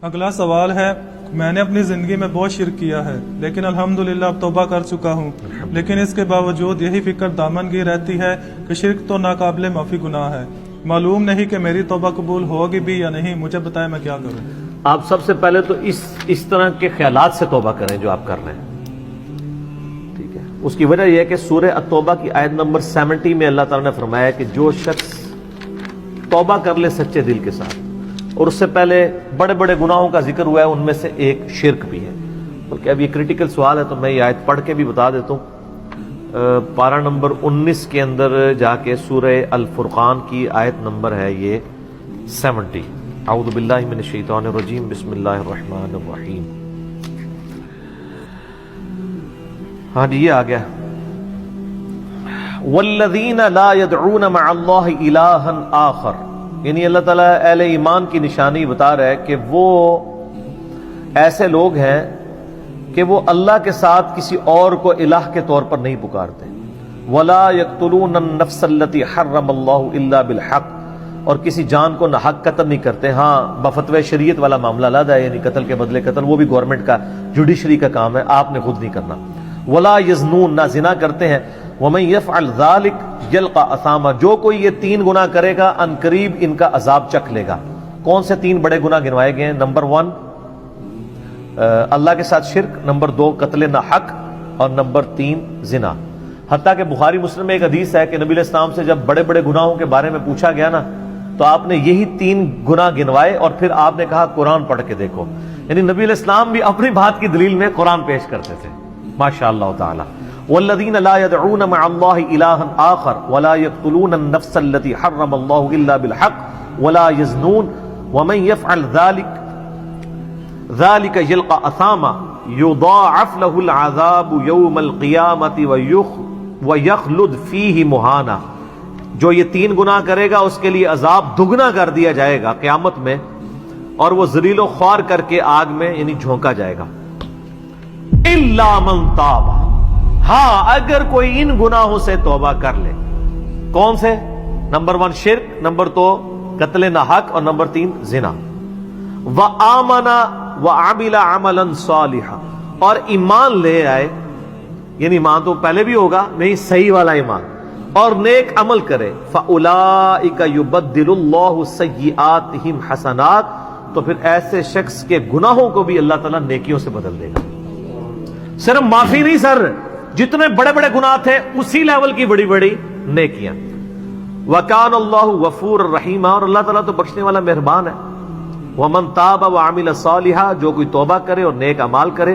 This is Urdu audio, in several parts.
اگلا سوال ہے، میں نے اپنی زندگی میں بہت شرک کیا ہے لیکن الحمدللہ اب توبہ کر چکا ہوں، لیکن اس کے باوجود یہی فکر دامن گیر رہتی ہے کہ شرک تو ناقابل معافی گناہ ہے، معلوم نہیں کہ میری توبہ قبول ہوگی بھی یا نہیں، مجھے بتائیں میں کیا کروں۔ آپ سب سے پہلے تو اس طرح کے خیالات سے توبہ کریں جو آپ کر رہے ہیں، ٹھیک ہے۔ اس کی وجہ یہ ہے کہ سورہ التوبہ کی آیت نمبر 70 میں اللہ تعالیٰ نے فرمایا کہ جو شخص توبہ کر لے سچے دل کے ساتھ، اور اس سے پہلے بڑے بڑے گناہوں کا ذکر ہوا ہے، ان میں سے ایک شرک بھی ہے، بلکہ اب یہ کریٹیکل سوال ہے تو میں یہ آیت پڑھ کے بھی بتا دیتا ہوں۔ پارہ نمبر 19 کے اندر جا کے سورہ الفرقان کی آیت نمبر ہے یہ 70۔ اعوذ باللہ من الشیطان الرجیم، بسم اللہ الرحمن الرحیم۔ ہاں جی یہ آ گیا، والذین لا يدعون مع اللہ الہا آخر، یعنی اللہ تعالیٰ اہل ایمان کی نشانی بتا رہا ہے کہ وہ ایسے لوگ ہیں کہ وہ اللہ کے ساتھ کسی اور کو الہ کے طور پر نہیں پکارتے۔ ولا يقتلون النفس التي حرم اللہ الا بالحق، اور کسی جان کو ناحق قتل نہیں کرتے۔ ہاں بفتوی شریعت والا معاملہ علیحدہ ہے، یعنی قتل کے بدلے قتل، وہ بھی گورنمنٹ کا جوڈیشری کا کام ہے، آپ نے خود نہیں کرنا۔ ولا یزنون، نہ زنا کرتے ہیں۔ ومن یفعل ذلک یلقى اثاما، جو کوئی یہ 3 گناہ کرے گا ان قریب ان کا عذاب چکھ لے گا۔ کون سے 3 بڑے گناہ گنوائے گئے ہیں؟ نمبر 1 اللہ کے ساتھ شرک، نمبر 2 قتل ناحق، اور نمبر 3 زنا۔ حتیٰ کہ بخاری مسلم میں ایک حدیث ہے کہ نبی علیہ السلام سے جب بڑے بڑے گناہوں کے بارے میں پوچھا گیا نا تو آپ نے یہی 3 گناہ گنوائے، اور پھر آپ نے کہا قرآن پڑھ کے دیکھو، یعنی نبی علیہ السلام بھی اپنی بات کی دلیل میں قرآن پیش کرتے تھے، ماشاء اللہ تعالی۔ والذین لا يدعون مع اللہ الہا آخر ولا يقتلون النفس التي حرم اللہ الا بالحق ولا يزنون ومن يفعل ذلك يلقى اثاما يضاعف له العذاب يوم القیامة ويخلد فيه مہانا، جو یہ 3 گناہ کرے گا اس کے لیے عذاب دگنا کر دیا جائے گا قیامت میں، اور وہ ذلیل و خوار کر کے آگ میں یعنی جھونکا جائے گا۔ الا من تاب، ہاں اگر کوئی ان گناہوں سے توبہ کر لے۔ کون سے؟ نمبر 1 شرک، نمبر 2 قتل ناحق، اور نمبر 3 زنا۔ وآمن وعمل عملا صالحا، اور ایمان لے آئے، یعنی ایمان تو پہلے بھی ہوگا نہیں، صحیح والا ایمان، اور نیک عمل کرے۔ فاولئک یبدل اللہ سیئاتہم حسنات، تو پھر ایسے شخص کے گناہوں کو بھی اللہ تعالیٰ نیکیوں سے بدل دے گا۔ صرف معافی نہیں سر، جتنے بڑے بڑے گناہ تھے اسی لیول کی بڑی بڑی نیکیاں۔ وَكَانَ اللَّهُ غَفُورًا رَحِيمًا، اور اللہ تعالیٰ تو بخشنے والا مہربان ہے۔ وَمَن تَابَ وَعَمِلَ صَالِحًا، جو کوئی توبہ کرے اور نیک اعمال کرے،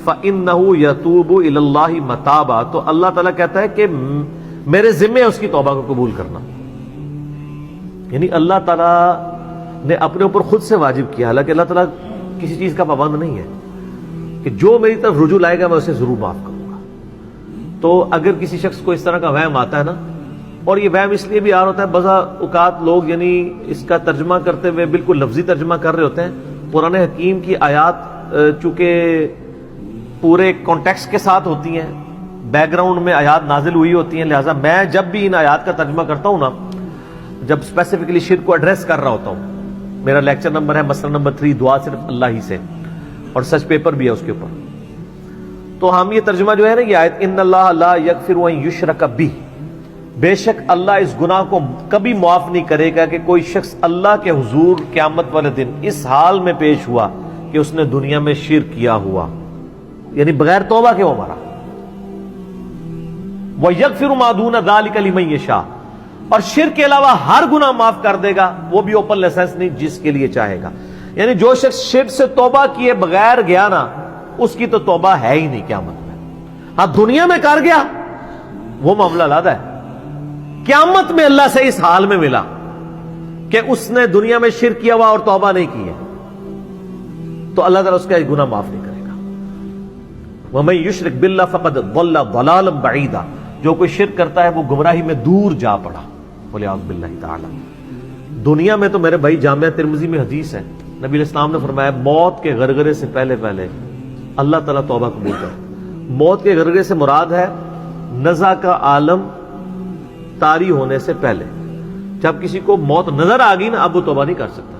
فَإِنَّهُ يَتُوبُ إِلَى اللَّهِ مَتَابًا، تو اللہ تعالیٰ کہتا ہے کہ میرے ذمہ ہے اس کی توبہ کو قبول کرنا۔ یعنی اللہ تعالیٰ نے اپنے اوپر خود سے واجب کیا، حالانکہ اللہ تعالیٰ کسی چیز کا پابند نہیں ہے، کہ جو میری طرف رجوع لائے گا میں اسے ضرور معاف کروں گا۔ تو اگر کسی شخص کو اس طرح کا وہم آتا ہے نا، اور یہ وہم اس لیے بھی آ رہا ہوتا ہے، بعض اوقات لوگ یعنی اس کا ترجمہ کرتے ہوئے بالکل لفظی ترجمہ کر رہے ہوتے ہیں۔ قرآن حکیم کی آیات چونکہ پورے کانٹیکسٹ کے ساتھ ہوتی ہیں، بیک گراؤنڈ میں آیات نازل ہوئی ہوتی ہیں، لہٰذا میں جب بھی ان آیات کا ترجمہ کرتا ہوں نا، جب اسپیسیفکلی شرک کو ایڈریس کر رہا ہوتا ہوں، میرا لیکچر نمبر ہے مسئلہ نمبر 3 دعا صرف اللہ ہی سے، اور سچ پیپر بھی ہے اس کے اوپر، تو ہم یہ ترجمہ جو ہے نا یہ آیت، ان اللہ لا یغفر ان یشرک بہ، بے شک اللہ اس گناہ کو کبھی معاف نہیں کرے گا کہ کوئی شخص اللہ کے حضور قیامت والے دن اس حال میں پیش ہوا کہ اس نے دنیا میں شرک کیا ہوا، یعنی بغیر توبہ کے وہ مرا۔ وَيَغْفِرُ مَا دُونَ ذَلِكَ لِمَن يَشَاءُ، اور شرک کے علاوہ ہر گناہ معاف کر دے گا، وہ بھی اوپن لائسنس نہیں، جس کے لیے چاہے گا۔ یعنی جو شخص شرک سے توبہ کیے بغیر گیا نا، اس کی تو توبہ ہے ہی نہیں قیامت میں۔ ہاں دنیا میں کر گیا وہ معاملہ علیحدہ ہے، قیامت میں اللہ سے اس حال میں ملا کہ اس نے دنیا میں شرک کیا ہوا اور توبہ نہیں کی ہے، تو اللہ تعالیٰ اس کا گناہ معاف نہیں کرے گا۔ وَمَن يُشْرِكْ بِاللَّهِ فَقَدْ ضَلَّ ضَلَالًا بَعِيدًا، جو کوئی شرک کرتا ہے وہ گمراہی میں دور جا پڑا، وَلِعَوْذُ بِاللَّهِ تعالی۔ دنیا میں تو میرے بھائی جامعہ ترمذی میں حدیث ہے، نبی علیہ السلام نے فرمایا موت کے غرغرے سے پہلے اللہ تعالیٰ توبہ قبول کرے۔ موت کے غرغرے سے مراد ہے نزع کا عالم طاری ہونے سے پہلے، جب کسی کو موت نظر آ گئی نا اب وہ توبہ نہیں کر سکتا،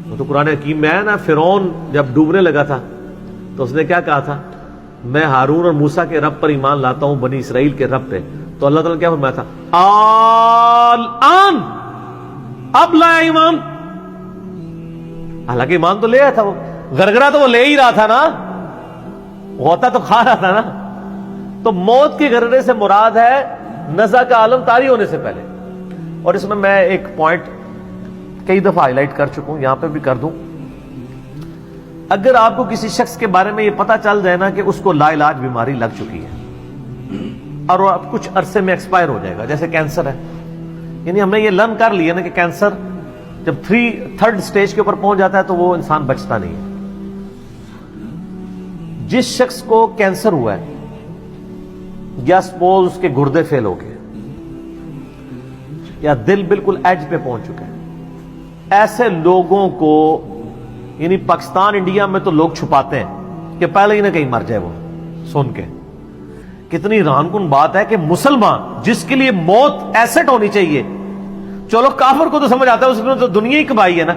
وہ تو قرآن حکیم میں ہے نا، فرعون جب ڈوبنے لگا تھا تو اس نے کیا کہا تھا؟ میں ہارون اور موسیٰ کے رب پر ایمان لاتا ہوں، بنی اسرائیل کے رب پہ. تو اللہ تعالیٰ نے کیا فرمایا تھا؟ الآن، اب لایا ایمان. حالانکہ ایمان تو لے آیا تھا، وہ گرگرا تو وہ لے ہی رہا تھا نا، غوطہ تو کھا رہا تھا نا. تو موت کے گرگرے سے مراد ہے نزع کا عالم طاری ہونے سے پہلے. اور اس میں ایک پوائنٹ کئی دفعہ ہائی لائٹ کر چکا ہوں، یہاں پہ بھی کر دوں. اگر آپ کو کسی شخص کے بارے میں یہ پتا چل جائے نا کہ اس کو لا علاج بیماری لگ چکی ہے اور وہ اب کچھ عرصے میں ایکسپائر ہو جائے گا، جیسے کینسر ہے، یعنی ہم نے یہ لرن کر لیا نا کہ کینسر جب تھرڈ سٹیج کے اوپر پہنچ جاتا ہے تو وہ انسان بچتا نہیں ہے. جس شخص کو کینسر ہوا ہے یا سپوز اس کے گردے فیل ہو گئے یا دل بالکل ایج پہ پہنچ چکا ہے، ایسے لوگوں کو یعنی پاکستان انڈیا میں تو لوگ چھپاتے ہیں کہ پہلے ہی نہ کہیں مر جائے. وہ سن کے کتنی حیران کن بات ہے کہ مسلمان جس کے لیے موت ایسٹ ہونی چاہیے، چلو کافر کو تو سمجھ آتا ہے، اس میں تو دنیا ہی کمائی ہے نا،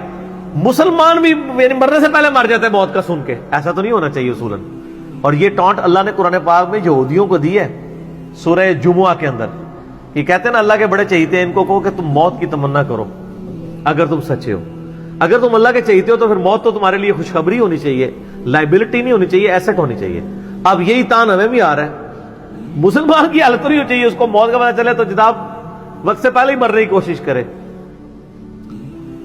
مسلمان بھی یعنی مرنے سے پہلے مر جاتا ہے موت کا سن کے. ایسا تو نہیں ہونا چاہیے اصولاً. اور یہ ٹانٹ اللہ نے قرآن پاک میں یہودیوں کو دی ہے سورہ جمعہ کے اندر. یہ کہتے ہیں نا اللہ کے بڑے چہیتے ہیں، ان کو کہو کہ تم موت کی تمنا کرو اگر تم سچے ہو. اگر تم اللہ کے چہیتے ہو تو پھر موت تو تمہارے لیے خوشخبری ہونی چاہیے، لائبلٹی نہیں ہونی چاہیے، ایسٹ ہونی چاہیے. اب یہی تان ہمیں بھی آ رہا ہے. مسلمان کی حالت نہیں ہونی چاہیے، اس کو موت کا پتہ چلے تو جناب وقت سے پہلے ہی مرنے کی کوشش کرے.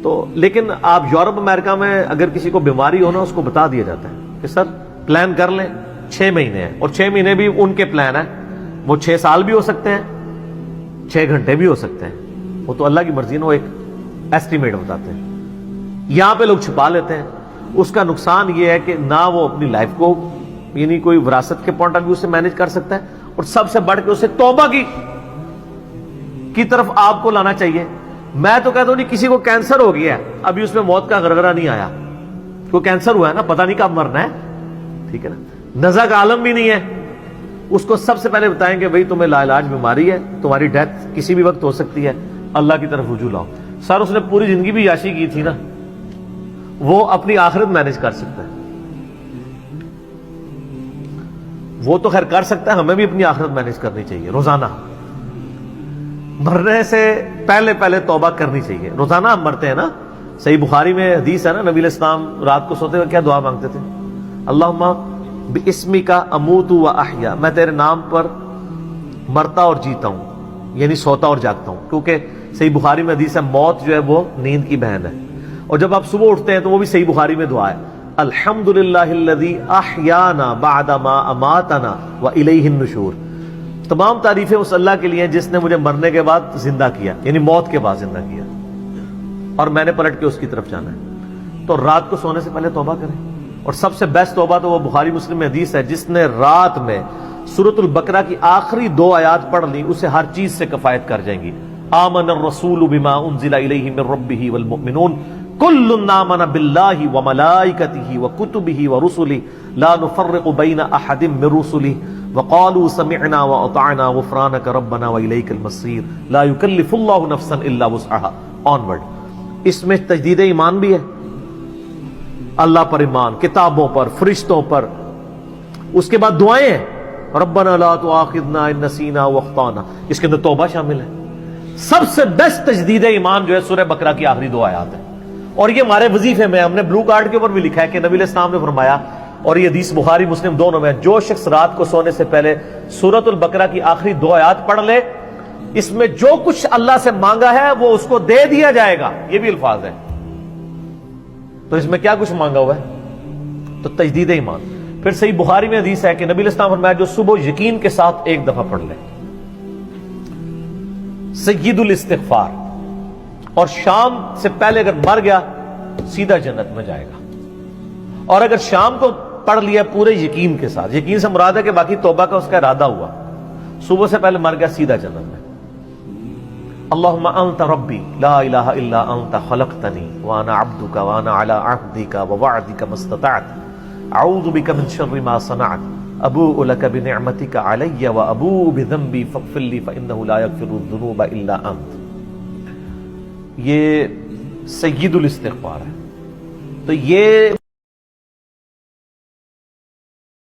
تو لیکن آپ یورپ امریکہ میں اگر کسی کو بیماری ہو نا، اس کو بتا دیا جاتا ہے کہ سر پلان کر لیں 6 مہینے ہیں، اور 6 مہینے بھی ان کے پلان ہیں، وہ 6 سال بھی ہو سکتے ہیں، 6 گھنٹے بھی ہو سکتے ہیں، وہ تو اللہ کی مرضی. وہ ایک ایسٹیمیٹ بتاتے ہیں. یہاں پہ لوگ چھپا لیتے ہیں. اس کا نقصان یہ ہے کہ نہ وہ اپنی لائف کو یعنی کوئی وراثت کے پوائنٹ آف ویو سے مینج کر سکتا ہے، اور سب سے بڑھ کے اسے توبہ کی طرف آپ کو لانا چاہیے. میں تو کہتا ہوں نہیں، کسی کو کینسر ہو گیا ہے، ابھی اس میں موت کا غرغرہ نہیں آیا، کوئی کینسر ہوا ہے نا، پتہ نہیں کب مرنا ہے، ٹھیک ہے نا، نزع کا عالم بھی نہیں ہے، اس کو سب سے پہلے بتائیں کہ بھئی تمہیں لا علاج بیماری ہے، تمہاری ڈیتھ کسی بھی وقت ہو سکتی ہے، اللہ کی طرف رجوع لاؤ. سر اس نے پوری زندگی بھی عیاشی کی تھی نا، وہ اپنی آخرت مینج کر سکتا ہے. وہ تو خیر کر سکتا ہے، ہمیں بھی اپنی آخرت مینج کرنی چاہیے. روزانہ مرنے سے پہلے توبہ کرنی چاہیے. روزانہ ہم مرتے ہیں نا. صحیح بخاری میں حدیث ہے نا، نبی علیہ السلام رات کو سوتے ہوئے کیا دعا مانگتے تھے؟ اللہم باسمک اموت و احیا، میں تیرے نام پر مرتا اور جیتا ہوں، یعنی سوتا اور جاگتا ہوں. کیونکہ صحیح بخاری میں حدیث ہے موت جو ہے وہ نیند کی بہن ہے. اور جب آپ صبح اٹھتے ہیں تو وہ بھی صحیح بخاری میں دعا ہے، الحمدللہ الذی احیانا بعد ما اماتنا والیہ النشور. تمام تعریفیں اس اللہ کے لیے ہیں جس نے مجھے مرنے کے بعد زندہ کیا، یعنی موت کے بعد زندہ کیا، اور میں نے پلٹ کے اس کی طرف جانا ہے. تو رات کو سونے سے پہلے توبہ کریں. اور سب سے بیسٹ توبہ تو وہ بخاری مسلم میں حدیث ہے، جس نے رات میں سورۃ البقرہ کی آخری 2 آیات پڑھ لی، اسے ہر چیز سے کفایت کر جائیں گی. آمن الرسول بما انزل الیہ من ربہ والمؤمنون کل آمن باللہ وملائکتہ وکتبہ ورسلہ لا نفرق بین احد من رسلہ وقالوا سمعنا واطعنا غفرانک ربنا والیک المصیر لا یکلف اللہ نفسا الا وسعہا. آنورڈ. اس میں تجدید ایمان بھی ہے، اللہ پر ایمان، کتابوں پر، فرشتوں پر. اس کے بعد دعائیں ہیں، ربنا لا تؤاخذنا ان نسینا واخطانا. اس کے اندر توبہ شامل ہے. سب سے بیسٹ تجدید ایمان جو ہے سورہ بقرہ کی آخری 2 آیات ہیں. اور یہ ہمارے وظیفے میں ہم نے بلو کارڈ کے اوپر بھی لکھا ہے کہ نبی علیہ السلام نے فرمایا، اور یہ حدیث بخاری مسلم دونوں میں، جو شخص رات کو سونے سے پہلے سورۃ البقرہ کی آخری 2 آیات پڑھ لے، اس میں جو کچھ اللہ سے مانگا ہے وہ اس کو دے دیا جائے گا. یہ بھی الفاظ ہے. تو اس میں کیا کچھ مانگا ہوا ہے؟ تو تجدید ایمان. پھر صحیح بخاری میں حدیث ہے کہ نبی علیہ السلام فرمایا، جو صبح یقین کے ساتھ 1 دفعہ پڑھ لے سید الاستغفار، اور شام سے پہلے اگر مر گیا سیدھا جنت میں جائے گا. اور اگر شام کو پڑھ لیا پورے یقین کے ساتھ، یقین سے مراد ہے کہ باقی توبہ کا اس کا ارادہ ہوا، صبح سے پہلے مر گیا سیدھا جنت میں. اللہم انت ربی لا الہ الا انت خلقتنی وانا عبدک وانا علی عہدک ووعدک ما استطعت اعوذ بک من شر ما صنعت ابوء لک بنعمتک علی وابوء بذنبی فاغفر لی فانہ لا یغفر الذنوب الا انت. یہ سید الاستغفار ہے. تو یہ